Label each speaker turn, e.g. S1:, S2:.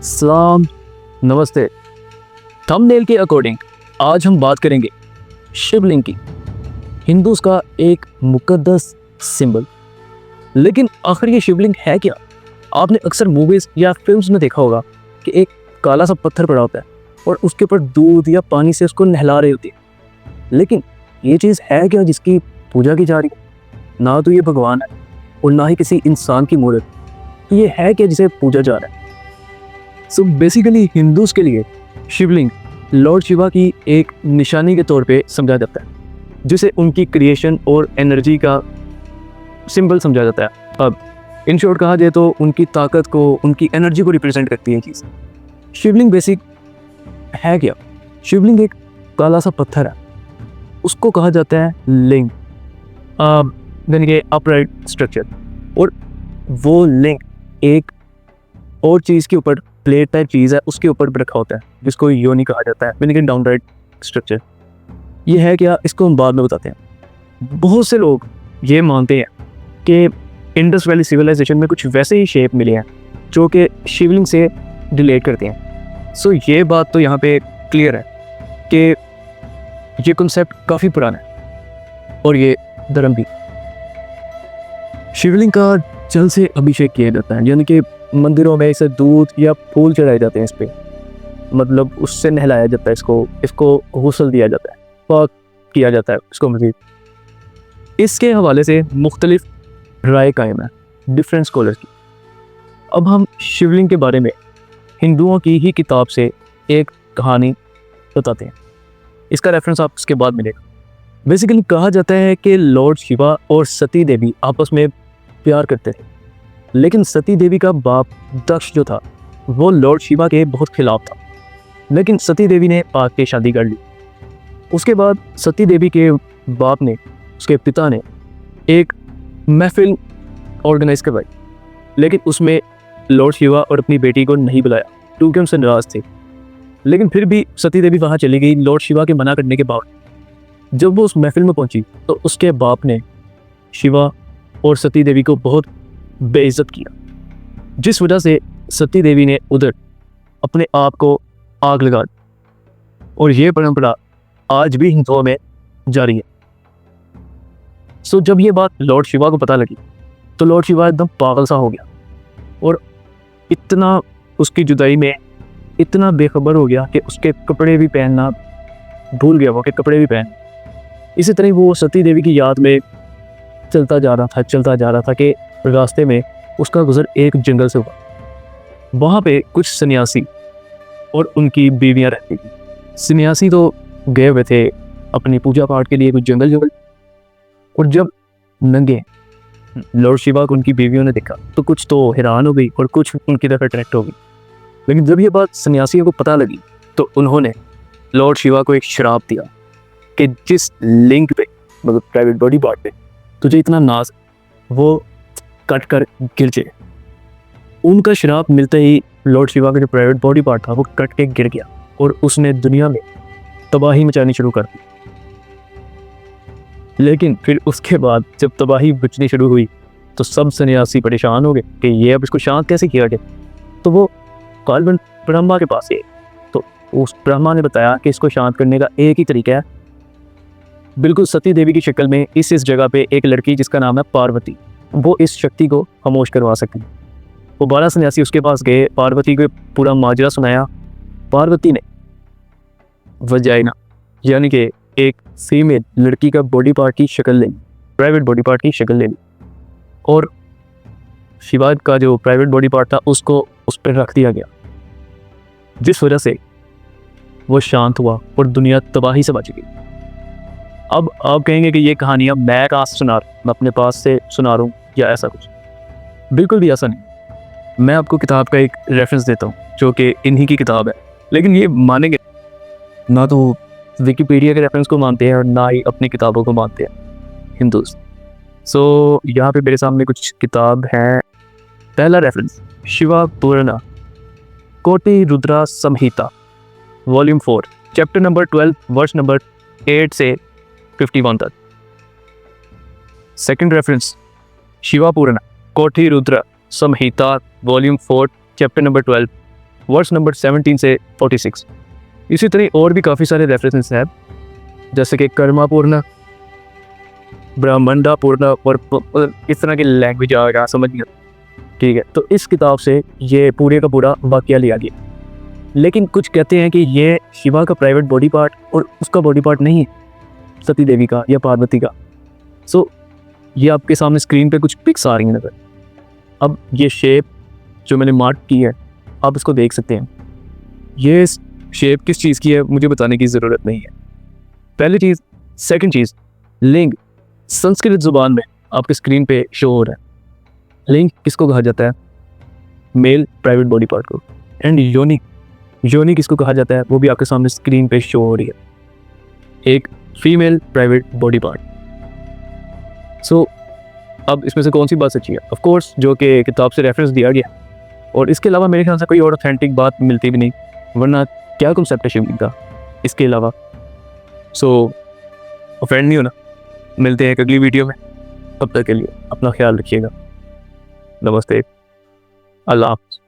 S1: सलाम, नमस्ते। थंबनेल के अकॉर्डिंग आज हम बात करेंगे शिवलिंग की, हिंदूज का एक मुकद्दस सिंबल। लेकिन आखिर ये शिवलिंग है क्या? आपने अक्सर मूवीज़ या फिल्म्स में देखा होगा कि एक काला सा पत्थर पड़ा होता है और उसके ऊपर दूध या पानी से उसको नहला रहे होते हैं। लेकिन ये चीज़ है क्या जिसकी पूजा की जा रही है? ना तो ये भगवान है और ना ही किसी इंसान की मूर्त। तो ये है क्या जिसे पूजा जा रहा है? सो बेसिकली हिंदूज के लिए शिवलिंग लॉर्ड शिवा की एक निशानी के तौर पे समझा जाता है, जिसे उनकी क्रिएशन और एनर्जी का सिंबल समझा जाता है। अब इन शॉर्ट कहा जाए तो उनकी ताकत को, उनकी एनर्जी को रिप्रेजेंट करती है चीज़। शिवलिंग बेसिक है क्या? शिवलिंग एक काला सा पत्थर है, उसको कहा जाता है लिंग, यानी कि अपराइट स्ट्रक्चर। और वो लिंग एक और चीज़ के ऊपर, प्लेट टाइप चीज़ है, उसके ऊपर रखा होता है, जिसको योनि कहा जाता है, यानी कि डाउन राइट स्ट्रक्चर। ये है क्या, इसको हम बाद में बताते हैं। बहुत से लोग ये मानते हैं कि इंडस वैली सिविलाइजेशन में कुछ वैसे ही शेप मिले हैं जो कि शिवलिंग से रिलेट करते हैं। सो ये बात तो यहाँ पे क्लियर है कि ये कॉन्सेप्ट काफ़ी पुराना है और ये धर्म भी। शिवलिंग का जल से अभिषेक किया जाता है, यानी कि मंदिरों में इसे दूध या फूल चढ़ाए जाते हैं, इस पे मतलब उससे नहलाया जाता है, इसको गुस्ल दिया जाता है, पाक किया जाता है इसको मज़ीद। इसके हवाले से मुख्तलिफ राय कायम है डिफरेंट स्कॉलर्स की। अब हम शिवलिंग के बारे में हिंदुओं की ही किताब से एक कहानी बताते हैं, इसका रेफरेंस आप इसके बाद मिलेगा। बेसिकली कहा जाता है कि लॉर्ड शिवा और सती देवी आपस में प्यार करते थे, लेकिन सती देवी का बाप दक्ष जो था वो लॉर्ड शिवा के बहुत खिलाफ था। लेकिन सती देवी ने पाक के शादी कर ली। उसके बाद सती देवी के बाप ने, उसके पिता ने एक महफिल ऑर्गेनाइज करवाई, लेकिन उसमें लॉर्ड शिवा और अपनी बेटी को नहीं बुलाया क्योंकि उनसे नाराज थे। लेकिन फिर भी सती देवी वहाँ चली गई लॉर्ड शिवा के मना करने के बाद। जब वो उस महफिल में पहुंची तो उसके बाप ने शिवा और सती देवी को बहुत बेइज्जत किया, जिस वजह से सती देवी ने उधर अपने आप को आग लगा दी। और ये परंपरा आज भी हिंदुओं में जारी है। सो जब ये बात लॉर्ड शिवा को पता लगी तो लॉर्ड शिवा एकदम पागल सा हो गया और इतना उसकी जुदाई में इतना बेखबर हो गया कि उसके कपड़े भी पहनना भूल गया, वो के कपड़े भी पहन। इसी तरह वो सती देवी की याद में चलता जा रहा था कि रास्ते में उसका गुजर एक जंगल से हुआ। वहाँ पे कुछ सन्यासी और उनकी बीवियाँ रहती थी। सन्यासी तो गए हुए थे अपनी पूजा पाठ के लिए कुछ जंगल, और जब नंगे लॉर्ड शिवा को उनकी बीवियों ने देखा तो कुछ तो हैरान हो गई और कुछ उनकी तरफ अट्रैक्ट हो गई। लेकिन जब ये बात सन्यासियों को पता लगी तो उन्होंने लॉर्ड शिवा को एक श्राप दिया कि जिस लिंग पे, मतलब प्राइवेट बॉडी पार्ट पे तुझे इतना नाज, वो कट कर गिर जाए। उनका श्राप मिलते ही लॉर्ड शिवा का जो प्राइवेट बॉडी पार्ट था वो कट के गिर गया और उसने दुनिया में तबाही मचानी शुरू कर दी। लेकिन फिर उसके बाद जब तबाही मचनी शुरू हुई तो सब सन्यासी परेशान हो गए कि ये अब इसको शांत कैसे किया जाए। तो वो कालबन ब्रह्मा के पास गए तो उस ब्रह्मा ने बताया कि इसको शांत करने का एक ही तरीका है, बिल्कुल सती देवी की शक्ल में इस जगह पे एक लड़की जिसका नाम है पार्वती, वो इस शक्ति को खामोश करवा सकती। वो 12 सन्यासी उसके पास गए, पार्वती को पूरा माजरा सुनाया। पार्वती ने वजाइना, यानी कि एक फीमेल लड़की का बॉडी पार्ट की शक्ल ले ली, प्राइवेट बॉडी पार्ट की शक्ल ले ली, और शिवा का जो प्राइवेट बॉडी पार्ट था उसको उस पर रख दिया गया, जिस वजह से वो शांत हुआ और दुनिया तबाही से बच गई। अब आप कहेंगे कि ये कहानियाँ मैं कहाँ से सुना रहा हूँ, मैं अपने पास से सुना रहा हूँ या ऐसा कुछ? बिल्कुल भी ऐसा नहीं। मैं आपको किताब का एक रेफरेंस देता हूँ जो कि इन्हीं की किताब है, लेकिन ये मानेंगे ना तो विकिपीडिया के रेफरेंस को मानते हैं और ना ही अपनी किताबों को मानते हैं हिंदूज। सो यहाँ पे मेरे सामने कुछ किताब है। पहला reference Shiva Purana Koti Rudra Samhita volume 4 chapter number 12 verse number 8 से 51 तक। Second reference Shiva Purana Koti Rudra Samhita volume 4 chapter number 12 verse number 17 से 46। इसी तरह और भी काफ़ी सारे रेफरेंसेस हैं, जैसे कि कर्मा पूर्णा, ब्राह्मणा पूर्णा और इस तरह की लैंग्वेज आ गया, समझ गया। ठीक है, तो इस किताब से ये पूरे का पूरा वाकया लिया गया। लेकिन कुछ कहते हैं कि ये शिवा का प्राइवेट बॉडी पार्ट और उसका बॉडी पार्ट नहीं है, सती देवी का या पार्वती का। सो ये आपके सामने स्क्रीन पे कुछ पिक्स आ रही हैं नज़र। अब ये शेप जो मैंने मार्क की है, आप इसको देख सकते हैं। ये शेप किस चीज़ की है मुझे बताने की ज़रूरत नहीं है, पहली चीज़। सेकंड चीज़, लिंग संस्कृत ज़ुबान में आपके स्क्रीन पे शो हो रहा है। लिंग किसको कहा जाता है? मेल प्राइवेट बॉडी पार्ट को। एंड योनि, योनि किसको कहा जाता है? वो भी आपके सामने स्क्रीन पे शो हो रही है, एक फीमेल प्राइवेट बॉडी पार्ट। सो अब इसमें से कौन सी बात सच्ची है? ऑफ कोर्स जो कि किताब से रेफरेंस दिया गया, और इसके अलावा मेरे ख्याल से कोई और ऑथेंटिक बात मिलती भी नहीं, वरना क्या कॉन्सेप्ट है शिवलिंग का इसके अलावा। सो ऑफेंड नहीं होना। मिलते हैं एक अगली वीडियो में, तब तक के लिए अपना ख्याल रखिएगा। नमस्ते, अल्लाह हाफ़िज़।